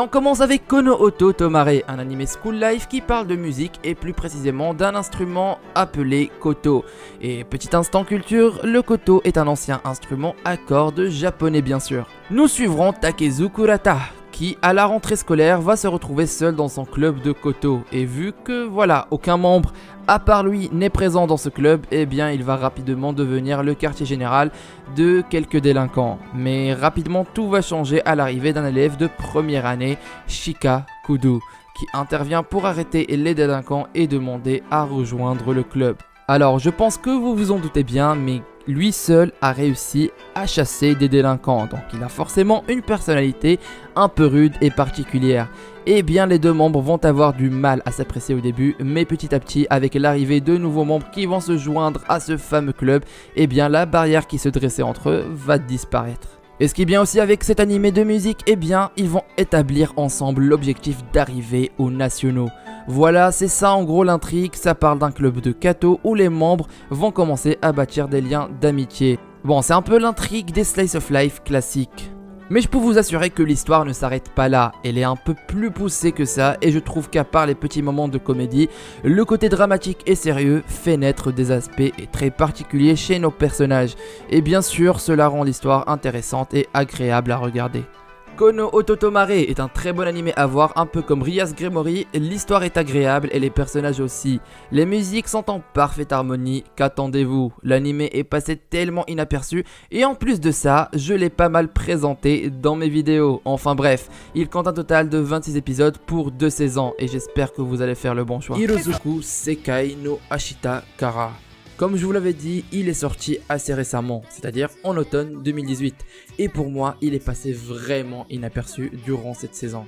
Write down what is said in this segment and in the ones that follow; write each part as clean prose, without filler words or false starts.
On commence avec Kono Oto Tomare, un anime school life qui parle de musique et plus précisément d'un instrument appelé koto. Et petit instant culture, le koto est un ancien instrument à cordes japonais bien sûr. Nous suivrons Takezu Kurata, qui à la rentrée scolaire va se retrouver seul dans son club de koto. Et vu que voilà, aucun membre à part lui n'est présent dans ce club, eh bien il va rapidement devenir le quartier général de quelques délinquants. Mais rapidement tout va changer à l'arrivée d'un élève de première année, Shika Kudu, qui intervient pour arrêter les délinquants et demander à rejoindre le club. Alors je pense que vous vous en doutez bien, mais lui seul a réussi à chasser des délinquants, donc il a forcément une personnalité un peu rude et particulière. Et bien les deux membres vont avoir du mal à s'apprécier au début, mais petit à petit avec l'arrivée de nouveaux membres qui vont se joindre à ce fameux club, et bien la barrière qui se dressait entre eux va disparaître. Et ce qui est bien aussi avec cet animé de musique, eh bien ils vont établir ensemble l'objectif d'arriver aux nationaux. Voilà, c'est ça en gros l'intrigue, ça parle d'un club de Kato où les membres vont commencer à bâtir des liens d'amitié. Bon, c'est un peu l'intrigue des slice of life classiques. Mais je peux vous assurer que l'histoire ne s'arrête pas là, elle est un peu plus poussée que ça et je trouve qu'à part les petits moments de comédie, le côté dramatique et sérieux fait naître des aspects très particuliers chez nos personnages. Et bien sûr, cela rend l'histoire intéressante et agréable à regarder. Kono Oto Tomare est un très bon animé à voir, un peu comme Rias Gremory, l'histoire est agréable et les personnages aussi. Les musiques sont en parfaite harmonie, qu'attendez-vous? L'animé est passé tellement inaperçu et en plus de ça, je l'ai pas mal présenté dans mes vidéos. Enfin bref, il compte un total de 26 épisodes pour 2 saisons et j'espère que vous allez faire le bon choix. Hirozuku Sekai no Ashita Kara. Comme je vous l'avais dit, il est sorti assez récemment, c'est-à-dire en automne 2018. Et pour moi, il est passé vraiment inaperçu durant cette saison.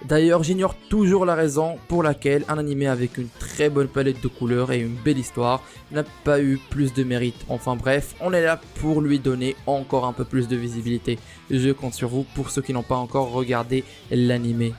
D'ailleurs, j'ignore toujours la raison pour laquelle un animé avec une très bonne palette de couleurs et une belle histoire n'a pas eu plus de mérite. Enfin bref, on est là pour lui donner encore un peu plus de visibilité. Je compte sur vous pour ceux qui n'ont pas encore regardé l'animé.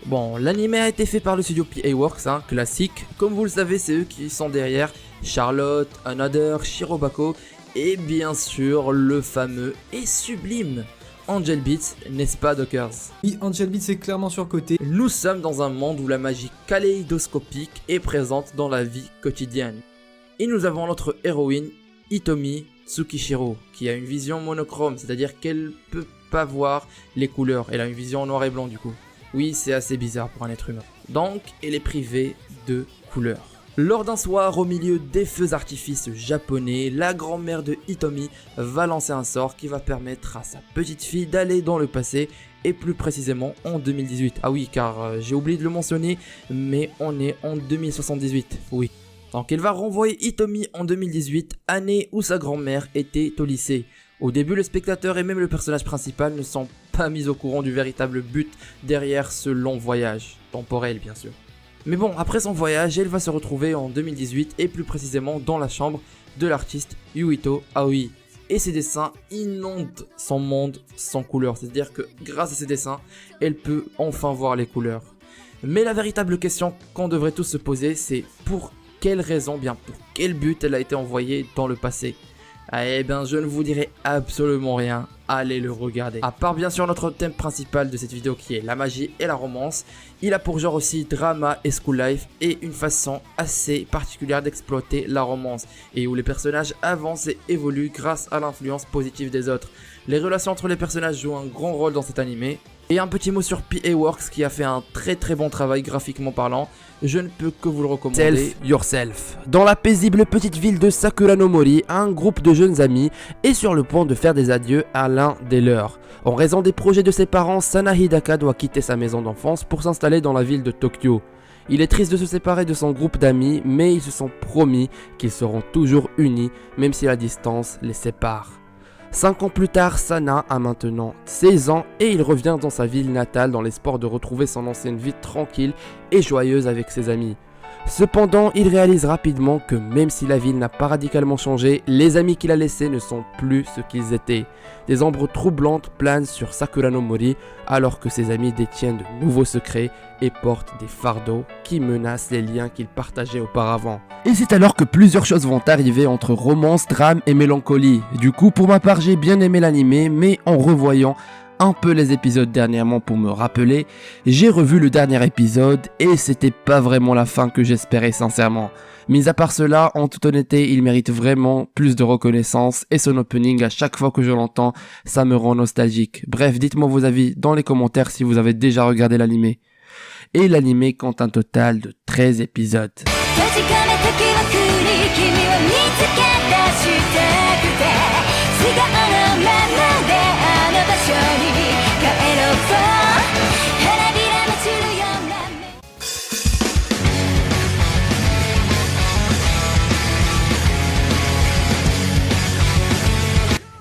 Bon, l'anime a été fait par le studio PA Works, classique. Comme vous le savez, c'est eux qui sont derrière Charlotte, Another, Shirobako et bien sûr le fameux et sublime Angel Beats, n'est-ce pas Dockers? Oui, Angel Beats est clairement surcoté. Nous sommes dans un monde où la magie kaléidoscopique est présente dans la vie quotidienne. Et nous avons notre héroïne, Hitomi Tsukishiro, qui a une vision monochrome, c'est-à-dire qu'elle peut pas voir les couleurs, elle a une vision en noir et blanc du coup. Oui, c'est assez bizarre pour un être humain. Donc, elle est privée de couleurs. Lors d'un soir au milieu des feux d'artifice japonais, la grand-mère de Hitomi va lancer un sort qui va permettre à sa petite fille d'aller dans le passé et plus précisément en 2018. Ah oui, car j'ai oublié de le mentionner, mais on est en 2078, oui. Donc elle va renvoyer Hitomi en 2018, année où sa grand-mère était au lycée. Au début, le spectateur et même le personnage principal ne sont pas mis au courant du véritable but derrière ce long voyage, temporel bien sûr. Mais bon, après son voyage, elle va se retrouver en 2018 et plus précisément dans la chambre de l'artiste Yuito Aoi. Et ses dessins inondent son monde sans couleurs, c'est-à-dire que grâce à ses dessins, elle peut enfin voir les couleurs. Mais la véritable question qu'on devrait tous se poser, c'est pour quelle raison, bien pour quel but elle a été envoyée dans le passé? Eh bien, je ne vous dirai absolument rien, allez le regarder. À part bien sûr notre thème principal de cette vidéo qui est la magie et la romance, il a pour genre aussi drama et school life et une façon assez particulière d'exploiter la romance et où les personnages avancent et évoluent grâce à l'influence positive des autres. Les relations entre les personnages jouent un grand rôle dans cet animé. Et un petit mot sur PA Works qui a fait un très bon travail graphiquement parlant, je ne peux que vous le recommander. Self Yourself. Dans la paisible petite ville de Sakura no Mori, un groupe de jeunes amis est sur le point de faire des adieux à l'un des leurs. En raison des projets de ses parents, Sana Hidaka doit quitter sa maison d'enfance pour s'installer dans la ville de Tokyo. Il est triste de se séparer de son groupe d'amis, mais ils se sont promis qu'ils seront toujours unis, même si la distance les sépare. 5 ans plus tard, Sana a maintenant 16 ans et il revient dans sa ville natale dans l'espoir de retrouver son ancienne vie tranquille et joyeuse avec ses amis. Cependant, il réalise rapidement que même si la ville n'a pas radicalement changé, les amis qu'il a laissés ne sont plus ce qu'ils étaient. Des ombres troublantes planent sur Sakura no Mori alors que ses amis détiennent de nouveaux secrets et portent des fardeaux qui menacent les liens qu'ils partageaient auparavant. Et c'est alors que plusieurs choses vont arriver entre romance, drame et mélancolie. Du coup, pour ma part, j'ai bien aimé l'anime, mais en revoyant un peu les épisodes dernièrement pour me rappeler, j'ai revu le dernier épisode et c'était pas vraiment la fin que j'espérais sincèrement. Mis à part cela, en toute honnêteté, il mérite vraiment plus de reconnaissance et son opening, à chaque fois que je l'entends, ça me rend nostalgique. Bref, dites-moi vos avis dans les commentaires si vous avez déjà regardé l'anime. Et l'anime compte un total de 13 épisodes.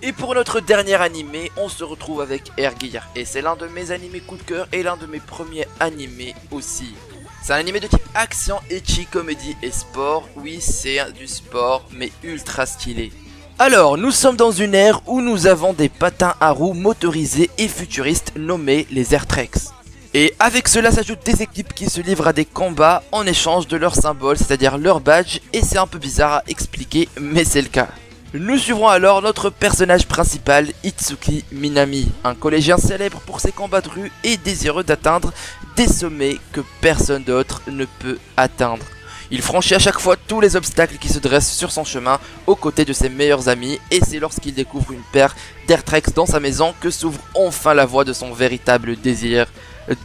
Et pour notre dernier animé, on se retrouve avec Air Gear. Et c'est l'un de mes animés coup de cœur et l'un de mes premiers animés aussi. C'est un animé de type action, ecchi, comédie et sport. Oui, c'est du sport, mais ultra stylé. Alors, nous sommes dans une ère où nous avons des patins à roues motorisés et futuristes nommés les AirTrex. Et avec cela s'ajoutent des équipes qui se livrent à des combats en échange de leurs symboles, c'est-à-dire leur badge. Et c'est un peu bizarre à expliquer, mais c'est le cas. Nous suivrons alors notre personnage principal, Itsuki Minami, un collégien célèbre pour ses combats de rue et désireux d'atteindre des sommets que personne d'autre ne peut atteindre. Il franchit à chaque fois tous les obstacles qui se dressent sur son chemin aux côtés de ses meilleurs amis et c'est lorsqu'il découvre une paire d'AirTrex dans sa maison que s'ouvre enfin la voie de son véritable désir,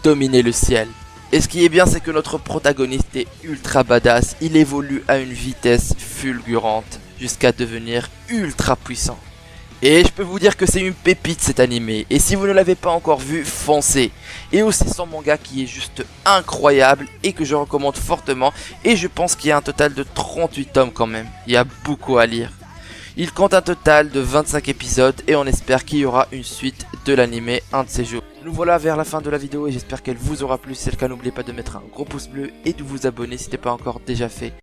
dominer le ciel. Et ce qui est bien, c'est que notre protagoniste est ultra badass, il évolue à une vitesse fulgurante jusqu'à devenir ultra puissant. Et je peux vous dire que c'est une pépite cet animé, et si vous ne l'avez pas encore vu, foncez. Et aussi son manga qui est juste incroyable et que je recommande fortement, et je pense qu'il y a un total de 38 tomes quand même, il y a beaucoup à lire. Il compte un total de 25 épisodes et on espère qu'il y aura une suite de l'anime un de ces jours. Nous voilà vers la fin de la vidéo et j'espère qu'elle vous aura plu. Si c'est le cas, n'oubliez pas de mettre un gros pouce bleu et de vous abonner si ce n'est pas encore déjà fait.